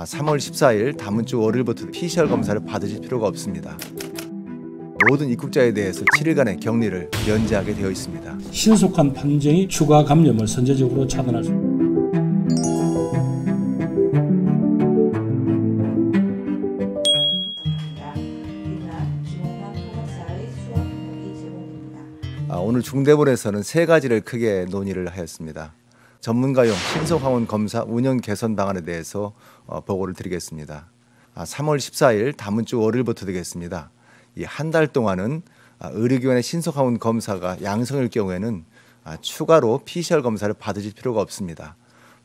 3월 14일 다음 주 월요일부터 PCR 검사를 받으실 필요가 없습니다. 모든 입국자에 대해서 7일간의 격리를 면제하게 되어 있습니다. 신속한 판정이 추가 감염을 선제적으로 차단할 수 있습니다. 오늘 중대본에서는 세 가지를 크게 논의를 하였습니다. 전문가용 신속항원 검사 운영 개선 방안에 대해서 보고를 드리겠습니다. 3월 14일 다음 주 월요일부터 되겠습니다. 이 한 달 동안은 의료기관의 신속항원 검사가 양성일 경우에는 추가로 PCR 검사를 받으실 필요가 없습니다.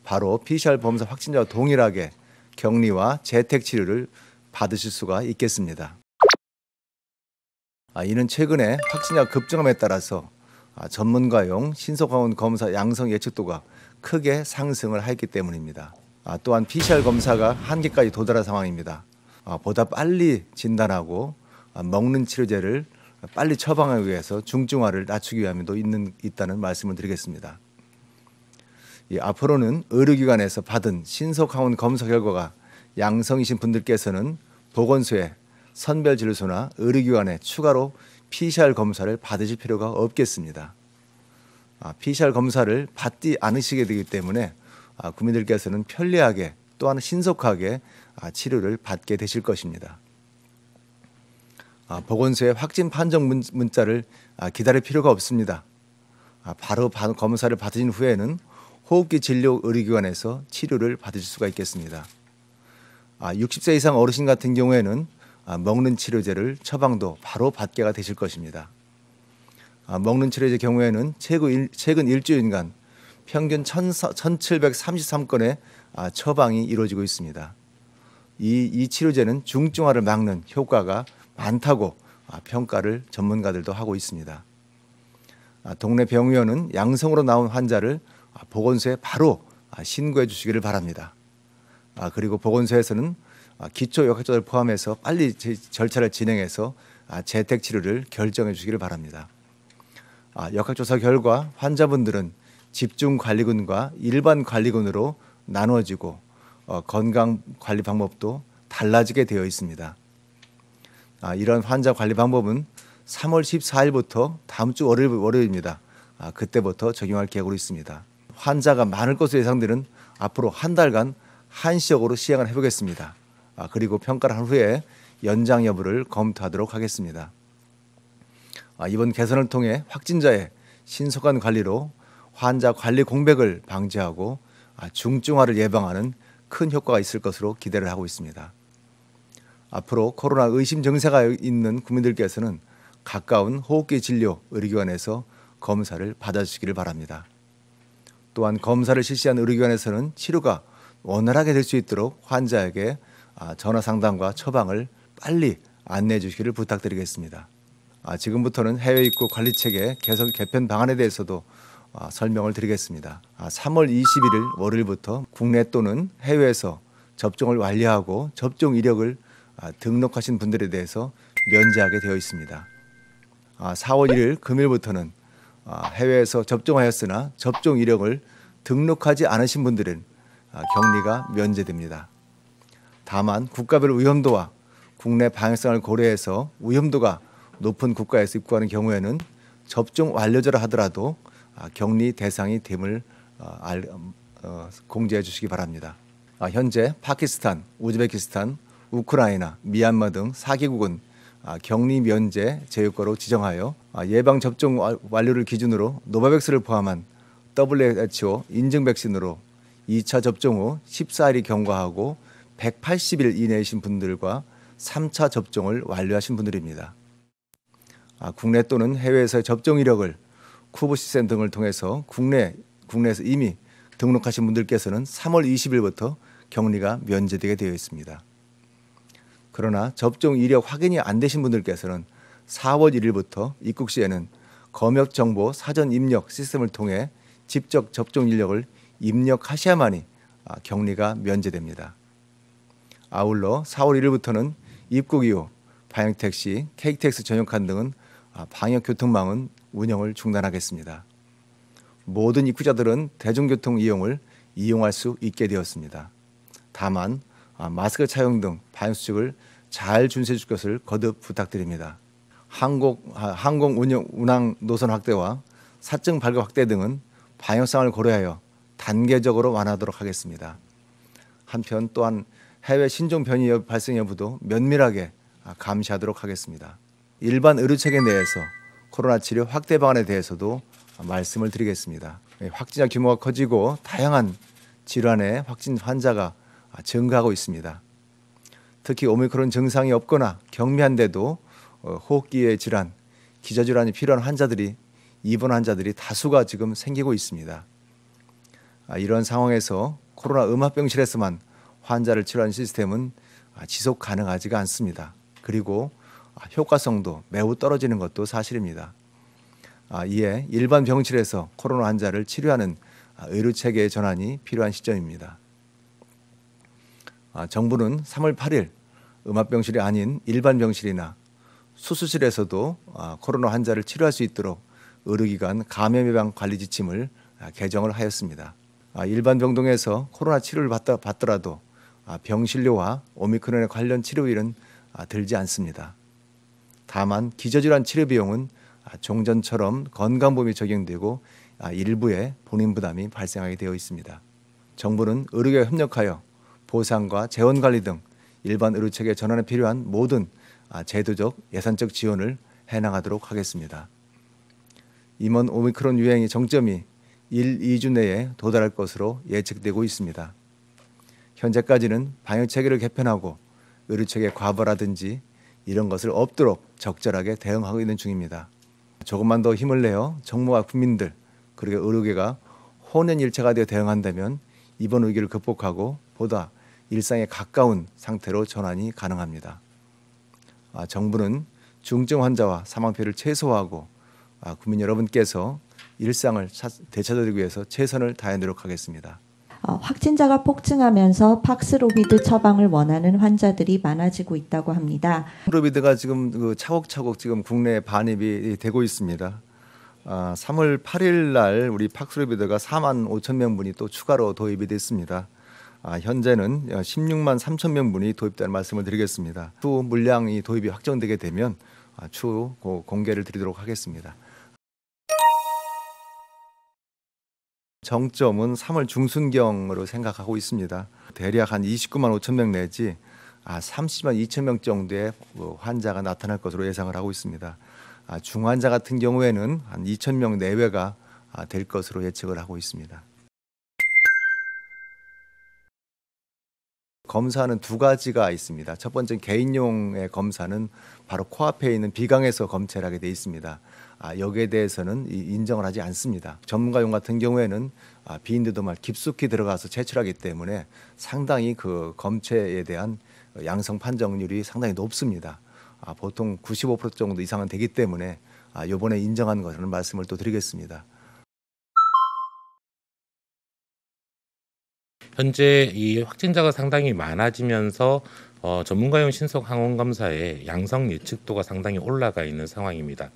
바로 PCR 검사 확진자와 동일하게 격리와 재택 치료를 받으실 수가 있겠습니다. 이는 최근에 확진자 급증함에 따라서 전문가용 신속항원 검사 양성 예측도가 크게 상승을 했기 때문입니다. 또한 PCR 검사가 한계까지 도달한 상황입니다. 보다 빨리 진단하고 먹는 치료제를 빨리 처방하기 위해서 중증화를 낮추기 위함도 있다는 말씀을 드리겠습니다. 앞으로는 의료기관에서 받은 신속항원 검사 결과가 양성이신 분들께서는 보건소에 선별진료소나 의료기관에 추가로 PCR 검사를 받으실 필요가 없겠습니다. PCR 검사를 받지 않으시게 되기 때문에 국민들께서는 편리하게 또한 신속하게 치료를 받게 되실 것입니다. 보건소의 확진 판정 문자를 기다릴 필요가 없습니다. 바로 검사를 받으신 후에는 호흡기 진료 의료기관에서 치료를 받으실 수가 있겠습니다. 60세 이상 어르신 같은 경우에는 먹는 치료제를 처방도 바로 받게 되실 것입니다. 먹는 치료제 경우에는 최근 일주일간 평균 1733건의 처방이 이루어지고 있습니다. 이 치료제는 중증화를 막는 효과가 많다고 평가를 전문가들도 하고 있습니다. 동네 병의원은 양성으로 나온 환자를 보건소에 바로 신고해 주시기를 바랍니다. 그리고 보건소에서는 기초 역학조사를 포함해서 빨리 절차를 진행해서 재택 치료를 결정해 주시기를 바랍니다. 역학조사 결과 환자분들은 집중관리군과 일반관리군으로 나누어지고 건강관리 방법도 달라지게 되어 있습니다. 이런 환자 관리 방법은 3월 14일부터 다음 주 월요일입니다. 그때부터 적용할 계획으로 있습니다. 환자가 많을 것으로 예상되는 앞으로 한 달간 한시적으로 시행을 해보겠습니다. 그리고 평가를 한 후에 연장 여부를 검토하도록 하겠습니다. 이번 개선을 통해 확진자의 신속한 관리로 환자 관리 공백을 방지하고 중증화를 예방하는 큰 효과가 있을 것으로 기대를 하고 있습니다. 앞으로 코로나 의심 증세가 있는 국민들께서는 가까운 호흡기 진료 의료기관에서 검사를 받아주시기를 바랍니다. 또한 검사를 실시한 의료기관에서는 치료가 원활하게 될 수 있도록 환자에게 전화 상담과 처방을 빨리 안내해 주시기를 부탁드리겠습니다. 지금부터는 해외 입국 관리체계 개편 방안에 대해서도 설명을 드리겠습니다. 3월 21일 월요일부터 국내 또는 해외에서 접종을 완료하고 접종 이력을 등록하신 분들에 대해서 면제하게 되어 있습니다. 4월 1일 금요일부터는 해외에서 접종하였으나 접종 이력을 등록하지 않으신 분들은 격리가 면제됩니다. 다만 국가별 위험도와 국내 방역성을 고려해서 위험도가 높은 국가에서 입국하는 경우에는 접종 완료자라 하더라도 격리 대상이 됨을 공지해 주시기 바랍니다. 현재 파키스탄, 우즈베키스탄, 우크라이나, 미얀마 등 4개국은 격리 면제 제휴국가로 지정하여 예방접종 완료를 기준으로 노바백스를 포함한 WHO 인증 백신으로 2차 접종 후 14일이 경과하고 180일 이내이신 분들과 3차 접종을 완료하신 분들입니다. 국내 또는 해외에서의 접종 이력을 쿠브 시스템 등을 통해서 국내에서 이미 등록하신 분들께서는 3월 20일부터 격리가 면제되게 되어 있습니다. 그러나 접종 이력 확인이 안 되신 분들께서는 4월 1일부터 입국 시에는 검역 정보 사전 입력 시스템을 통해 직접 접종 이력을 입력하셔야만이 격리가 면제됩니다. 아울러 4월 1일부터는 입국 이후 방역택시, KTX 전용칸 등은 방역교통망은 운영을 중단하겠습니다. 모든 입국자들은 대중교통 이용을 이용할 수 있게 되었습니다. 다만 마스크 착용 등 방역수칙을 잘 준수해 줄 것을 거듭 부탁드립니다. 항공 운항 노선 확대와 사증 발급 확대 등은 방역 상황을 고려하여 단계적으로 완화하도록 하겠습니다. 한편 또한 해외 신종 변이 발생 여부도 면밀하게 감시하도록 하겠습니다. 일반 의료체계 내에서 코로나 치료 확대 방안에 대해서도 말씀을 드리겠습니다. 확진자 규모가 커지고 다양한 질환의 확진 환자가 증가하고 있습니다. 특히 오미크론 증상이 없거나 경미한데도 호흡기의 질환, 기저질환이 필요한 환자들이 입원 환자들이 다수가 지금 생기고 있습니다. 이런 상황에서 코로나 음압병실에서만 환자를 치료하는 시스템은 지속 가능하지가 않습니다. 그리고 효과성도 매우 떨어지는 것도 사실입니다. 이에 일반 병실에서 코로나 환자를 치료하는 의료체계의 전환이 필요한 시점입니다. 정부는 3월 8일 음압병실이 아닌 일반 병실이나 수술실에서도 코로나 환자를 치료할 수 있도록 의료기관 감염 예방 관리 지침을 개정을 하였습니다. 일반 병동에서 코로나 치료를 받더라도 병실료와 오미크론에 관련 치료비는 들지 않습니다. 다만 기저질환 치료 비용은 종전처럼 건강보험이 적용되고 일부의 본인 부담이 발생하게 되어 있습니다. 정부는 의료계와 협력하여 보상과 재원 관리 등 일반 의료체계 전환에 필요한 모든 제도적 예산적 지원을 해나가도록 하겠습니다. 이번 오미크론 유행의 정점이 1, 2주 내에 도달할 것으로 예측되고 있습니다. 현재까지는 방역 체계를 개편하고 의료체계 과부라든지 이런 것을 없도록 적절하게 대응하고 있는 중입니다. 조금만 더 힘을 내어 정부와 국민들 그리고 의료계가 혼연일체가 되어 대응한다면 이번 위기를 극복하고 보다 일상에 가까운 상태로 전환이 가능합니다. 정부는 중증 환자와 사망표를 최소화하고 국민 여러분께서 일상을 되찾아드리기 위해서 최선을 다해 노력하겠습니다. 확진자가 폭증하면서 팍스로비드 처방을 원하는 환자들이 많아지고 있다고 합니다. 팍스로비드가 지금 차곡차곡 지금 국내에 반입이 되고 있습니다. 3월 8일 날 우리 팍스로비드가 4만 5천 명분이 또 추가로 도입이 됐습니다. 현재는 16만 3천 명분이 도입되는 말씀을 드리겠습니다. 추후 물량이 도입이 확정되게 되면 추후 공개를 드리도록 하겠습니다. 정점은 3월 중순경으로 생각하고 있습니다. 대략 한 29만 5천 명 내지 30만 2천 명 정도의 환자가 나타날 것으로 예상을 하고 있습니다. 중환자 같은 경우에는 한 2천 명 내외가 될 것으로 예측을 하고 있습니다. 검사는 두 가지가 있습니다. 첫 번째 개인용의 검사는 바로 코앞에 있는 비강에서 검체를 하게 돼 있습니다. 여기에 대해서는 인정을 하지 않습니다. 전문가용 같은 경우에는 비인도 말 깊숙이 들어가서 채취하기 때문에 상당히 그 검체에 대한 양성 판정률이 상당히 높습니다. 보통 95% 정도 이상은 되기 때문에 이번에 인정한 것을 말씀을 또 드리겠습니다. 현재 이 확진자가 상당히 많아지면서 전문가용 신속 항원 검사의 양성 예측도가 상당히 올라가 있는 상황입니다.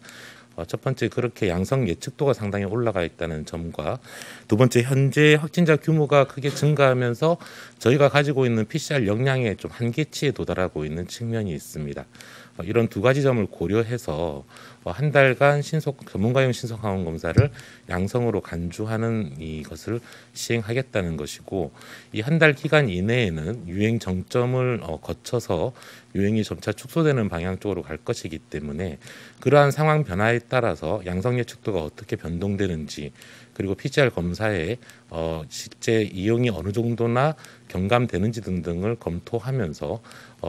첫 번째 그렇게 양성 예측도가 상당히 올라가 있다는 점과 두 번째 현재 확진자 규모가 크게 증가하면서 저희가 가지고 있는 PCR 역량의 좀 한계치에 도달하고 있는 측면이 있습니다. 이런 두 가지 점을 고려해서 한 달간 전문가용 신속 항원 검사를 양성으로 간주하는 이것을 시행하겠다는 것이고, 이 한 달 기간 이내에는 유행 정점을 거쳐서 유행이 점차 축소되는 방향 쪽으로 갈 것이기 때문에 그러한 상황 변화에 따라서 양성 예측도가 어떻게 변동되는지, 그리고 PCR 검사에 실제 이용이 어느 정도나 경감되는지 등등을 검토하면서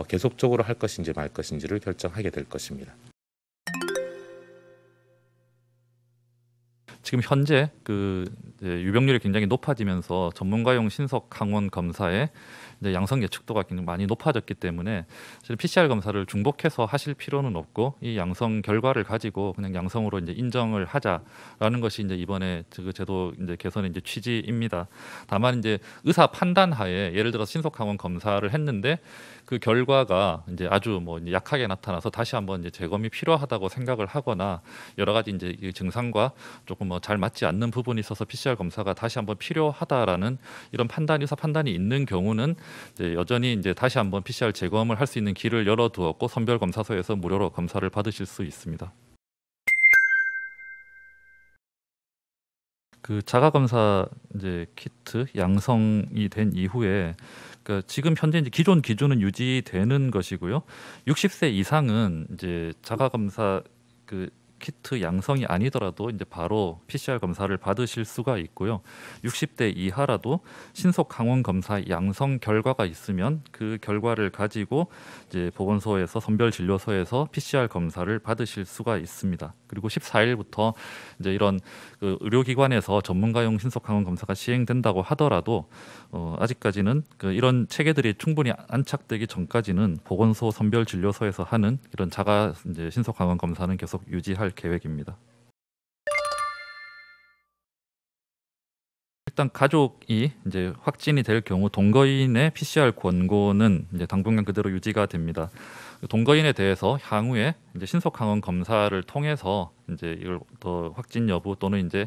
계속적으로 할 것인지 말 것인지를 결정하게 될 것입니다. 지금 현재 유병률이 굉장히 높아지면서 전문가용 신속 항원 검사에 이제 양성 예측도가 굉장히 많이 높아졌기 때문에 PCR 검사를 중복해서 하실 필요는 없고 이 양성 결과를 가지고 그냥 양성으로 이제 인정을 하자라는 것이 이제 이번에 그 제도 이제 개선의 이제 취지입니다. 다만 이제 의사 판단하에 예를 들어 신속 항원 검사를 했는데 그 결과가 이제 아주 이제 약하게 나타나서 다시 한번 이제 재검이 필요하다고 생각을 하거나 여러 가지 이제 이 증상과 조금 잘 맞지 않는 부분이 있어서 PCR 검사가 다시 한번 필요하다라는 이런 의사 판단이 있는 경우는 이제 여전히 이제 다시 한번 PCR 재검을 할 수 있는 길을 열어두었고 선별 검사소에서 무료로 검사를 받으실 수 있습니다. 그 자가 검사 이제 키트 양성이 된 이후에 그러니까 지금 현재 이제 기존 기준은 유지되는 것이고요. 60세 이상은 이제 자가 검사 그 키트 양성이 아니더라도 이제 바로 PCR 검사를 받으실 수가 있고요. 60대 이하라도 신속 항원 검사 양성 결과가 있으면 그 결과를 가지고 이제 보건소에서 선별 진료소에서 PCR 검사를 받으실 수가 있습니다. 그리고 14일부터 이제 이런 그 의료기관에서 전문가용 신속 항원 검사가 시행된다고 하더라도 아직까지는 그 이런 체계들이 충분히 안착되기 전까지는 보건소 선별 진료소에서 하는 이런 자가 이제 신속 항원 검사는 계속 유지할 계획입니다. 일단 가족이 이제 확진이 될 경우 동거인의 PCR 권고는 이제 당분간 그대로 유지가 됩니다. 동거인에 대해서 향후에 이제 신속 항원 검사를 통해서 이제 이걸 더 확진 여부 또는 이제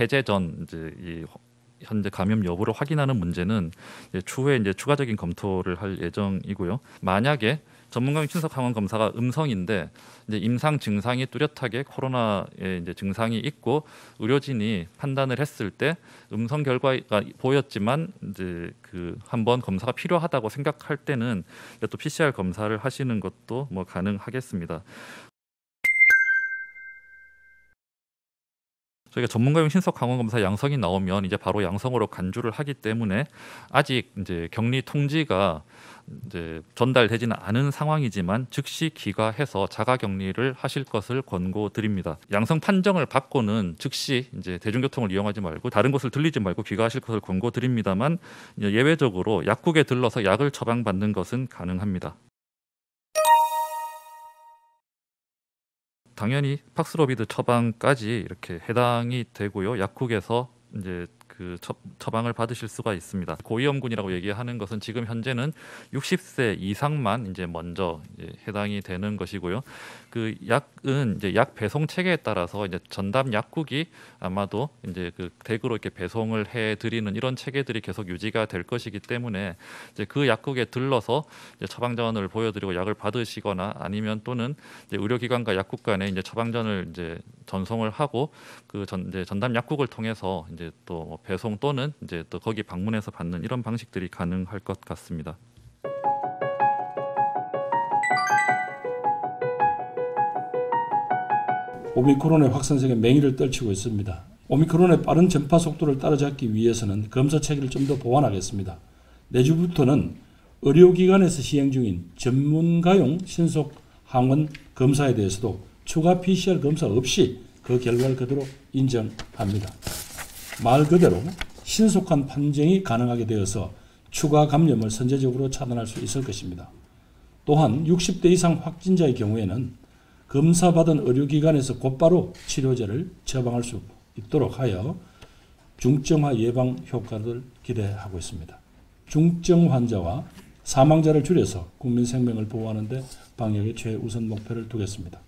해제 전 이제 이 현재 감염 여부를 확인하는 문제는 이제 추후에 이제 추가적인 검토를 할 예정이고요. 만약에 전문가용 신속 항원 검사가 음성인데 이제 임상 증상이 뚜렷하게 코로나의 이제 증상이 있고 의료진이 판단을 했을 때 음성 결과가 보였지만 이제 그 한번 검사가 필요하다고 생각할 때는 또 PCR 검사를 하시는 것도 뭐 가능하겠습니다. 저희가 전문가용 신속 항원 검사 양성이 나오면 이제 바로 양성으로 간주를 하기 때문에 아직 이제 격리 통지가 이제 전달되지는 않은 상황이지만 즉시 귀가해서 자가 격리를 하실 것을 권고드립니다. 양성 판정을 받고는 즉시 이제 대중교통을 이용하지 말고 다른 곳을 들리지 말고 귀가하실 것을 권고드립니다만 예외적으로 약국에 들러서 약을 처방받는 것은 가능합니다. 당연히 팍스로비드 처방까지 이렇게 해당이 되고요. 약국에서 이제 그 처방을 받으실 수가 있습니다. 고위험군이라고 얘기하는 것은 지금 현재는 60세 이상만 이제 먼저 이제 해당이 되는 것이고요. 그 약은 이제 약 배송 체계에 따라서 이제 전담 약국이 아마도 이제 그 댁으로 이렇게 배송을 해 드리는 이런 체계들이 계속 유지가 될 것이기 때문에 이제 그 약국에 들러서 이제 처방전을 보여드리고 약을 받으시거나 아니면 또는 이제 의료기관과 약국 간에 이제 처방전을 이제 전송을 하고 그 이제 전담 약국을 통해서 이제 또 배송 또는 이제 또 거기 방문해서 받는 이런 방식들이 가능할 것 같습니다. 오미크론의 확산세가 맹위를 떨치고 있습니다. 오미크론의 빠른 전파 속도를 따라잡기 위해서는 검사 체계를 좀 더 보완하겠습니다. 내주부터는 의료기관에서 시행 중인 전문가용 신속 항원 검사에 대해서도 추가 PCR 검사 없이 그 결과를 그대로 인정합니다. 말 그대로 신속한 판정이 가능하게 되어서 추가 감염을 선제적으로 차단할 수 있을 것입니다. 또한 60대 이상 확진자의 경우에는 검사받은 의료기관에서 곧바로 치료제를 처방할 수 있도록 하여 중증화 예방 효과를 기대하고 있습니다. 중증 환자와 사망자를 줄여서 국민 생명을 보호하는 데 방역의 최우선 목표를 두겠습니다.